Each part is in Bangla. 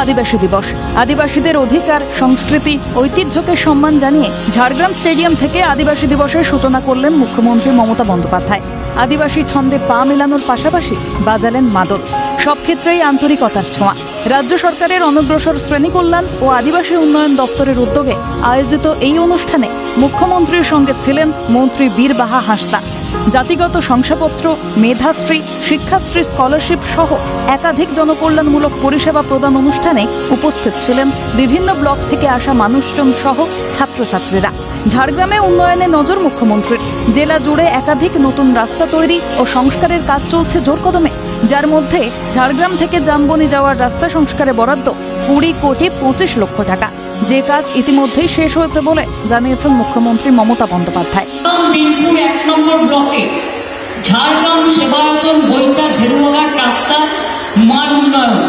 আদিবাসী দিবস। আদিবাসীদের অধিকার, সংস্কৃতি, ঐতিহ্যকে সম্মান জানিয়ে ঝাড়গ্রাম স্টেডিয়াম থেকে আদিবাসী দিবসের সূচনা করলেন মুখ্যমন্ত্রী মমতা বন্দ্যোপাধ্যায়। আদিবাসী ছন্দে পা মেলানোর পাশাপাশি বাজালেন মাদল। সব ক্ষেত্রেই আন্তরিকতার ছোঁয়া। রাজ্য সরকারের অনগ্রসর শ্রেণী কল্যাণ ও আদিবাসী উন্নয়ন দপ্তরের উদ্যোগে আয়োজিত এই অনুষ্ঠানে মুখ্যমন্ত্রীর সঙ্গে ছিলেন মন্ত্রী বীরবাহা হাঁসদা। জাতিগত শংসাপত্র, মেধাশ্রী, শিক্ষাশ্রী স্কলারশিপ সহ একাধিক জনকল্যাণমূলক পরিষেবা প্রদান অনুষ্ঠানে উপস্থিত ছিলেন বিভিন্ন ব্লক থেকে আসা মানুষজন সহ ছাত্রছাত্রীরা। ঝাড়গ্রামে উন্নয়নে নজর মুখ্যমন্ত্রীর। জেলা জুড়ে একাধিক নতুন রাস্তা তৈরি ও সংস্কারের কাজ চলছে জোর কদমে, যার মধ্যে ঝাড়গ্রাম থেকে জামবনি যাওয়ার রাস্তা সংস্কারে বরাদ্দ 20,25,00,000 টাকা, যে কাজ ইতিমধ্যেই শেষ হয়েছে বলে জানিয়েছেন মুখ্যমন্ত্রী মমতা বন্দ্যোপাধ্যায়। বিনপুর 1 নম্বর ব্লকে ঝাড়গ্রাম সেবায়তন বইটা ধেরুয়াঘাট রাস্তা মান উন্নয়ন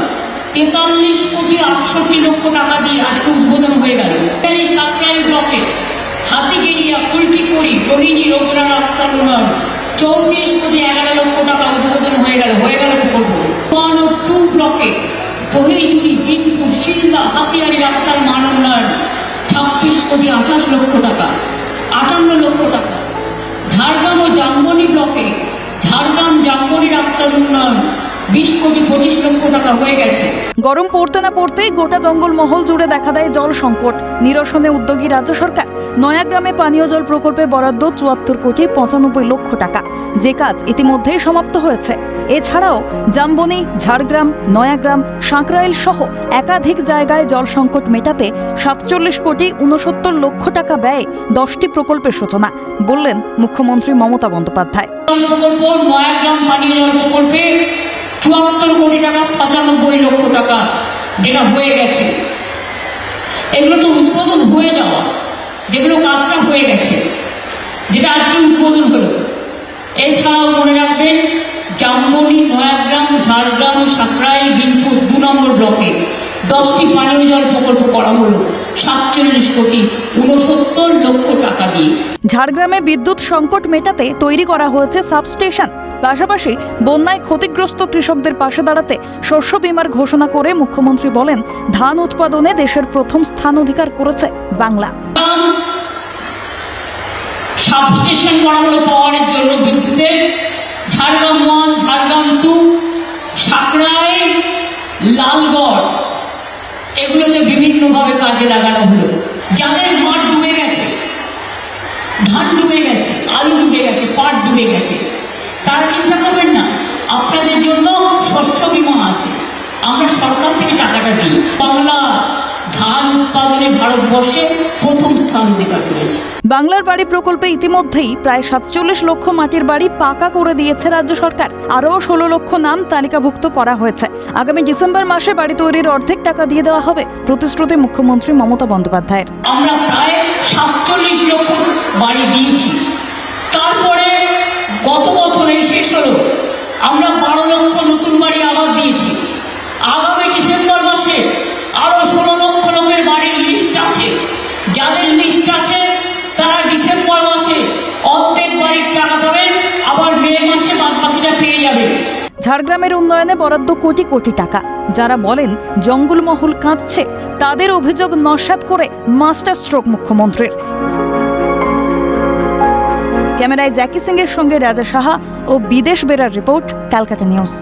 43,68,00,000 টাকা দিয়ে আজকে উদ্বোধন হয়ে গেল। সাকরাইল ব্লকে হাতিগেরিয়া কুলটিকড়ি রোহিণী রঘুরা রাস্তার উন্নয়ন 34,11,00,000 টাকা উদ্বোধন হয়ে গেল প্রকল্প। 1 ও 2 ব্লকে দহিজুড়ি বিনপুর শিলদা হাতিয়ারি রাস্তার মান উন্নয়ন 26,28,00,000 টাকা 58,00,000 টাকা। ঝাড়গ্রাম ও জামবনি ব্লকে ঝাড়গ্রাম জামবনি রাস্তার উন্নয়ন 20,25,00,000 টাকা হয়ে গেছে। গরম পড়তে না পড়তেই গোটা জঙ্গলমহল জুড়ে দেখা দেয় জল সংকট। নিরসনে উদ্যোগী রাজ্য সরকার। নয়াগ্রামে পানীয় জল প্রকল্পে বরাদ্দ 74,95,00,000 টাকা, যে কাজ ইতিমধ্যেই সমাপ্ত হয়েছে। এছাড়াও জামবনি, ঝাড়গ্রাম, নয়াগ্রাম, সাঁকরাইল সহ একাধিক জায়গায় জল সংকট মেটাতে 47,69,00,000 টাকা ব্যয়ে 10টি প্রকল্পের সূচনা, বললেন মুখ্যমন্ত্রী মমতা বন্দ্যোপাধ্যায়। প্রকল্প নয়াগ্রাম পানীয় জল প্রকল্পে 74 কোটি টাকা 95,00,000 টাকা যেটা হয়ে গেছে। এগুলো তো উদ্বোধন হয়ে যাওয়া, যেগুলো কাজটা হয়ে গেছে, যেটা আজকে উদ্বোধন হলো। এছাড়াও মনে রাখবেন জামবনি, নয়াগ্রাম, ঝাড়গ্রাম, সাঁকরাইল, বিনপুর 2 নম্বর ব্লকে 10টি পানীয় জল প্রকল্প করা হলো 47,69,00,000 টাকা দিয়ে। ঝাড়গ্রামে বিদ্যুৎ সংকট মেটাতে তৈরি করা হয়েছে সাবস্টেশন। পাশাপাশি বন্যায় ক্ষতিগ্রস্ত কৃষকদের পাশে দাঁড়াতে শস্য বীমার ঘোষণা করে মুখ্যমন্ত্রী বলেন, ধান উৎপাদনে দেশের প্রথম স্থান অধিকার করেছে বাংলা। সাবস্টেশন করা হলো পাওয়ারের জন্য বিদ্যুতের। ঝাড়গ্রাম 1, ঝাড়গ্রাম 2, সাঁকরাইল, লালগড় এগুলোতে বিভিন্নভাবে কাজে লাগানো হলো। যাদের মাঠ ডুবে গেছে, ধান ডুবে গেছে, আলু ডুবে গেছে, পাট ডুবে গেছে, তারা চিন্তা করবেন না, আপনাদের জন্য শস্য বীমা আছে। আমরা সরকার থেকে টাকাটা দিই। বাংলা ধান উৎপাদনে ভারতবর্ষে প্রথম স্থান অধিকার করেছে। বাংলার বাড়ি প্রকল্পে ইতিমধ্যেই প্রায় 47 লক্ষ মাটির বাড়ি পাকা করে দিয়েছে রাজ্য সরকার। আরও 16 লক্ষ নাম তালিকাভুক্ত করা হয়েছে। আগামী ডিসেম্বর মাসে বাড়ি তৈরির অর্ধেক টাকা দিয়ে দেওয়া হবে, প্রতিশ্রুতি মুখ্যমন্ত্রী মমতা বন্দ্যোপাধ্যায়ের। আমরা প্রায় 47 লক্ষ বাড়ি দিয়েছি। তারপরে গত বছরেই শেষ হলো, আমরা 12 লক্ষ নতুন বাড়ি আবার দিয়েছি। আগামী ডিসেম্বর মাসে আরো 16 লক্ষ লোকের বাড়ির লিস্ট আছে। যাদের লিস্ট আছে তারা ডিসেম্বর মাসে অর্ধেক বাড়ির টাকা পাবেন, আবার মে মাসে বাদ বাকিটা পেয়ে যাবেন। ঝাড়গ্রামের উন্নয়নে বরাদ্দ কোটি কোটি টাকা। যারা বলেন জঙ্গলমহল কাঁদছে, তাদের অভিযোগ নস্যাৎ করে মাস্টার স্ট্রোক মুখ্যমন্ত্রীর। ক্যামেরায় জ্যাকি সিং এর সঙ্গে রাজা সাহা ও বিদেশ বেরার রিপোর্ট, ক্যালকাটা নিউজ।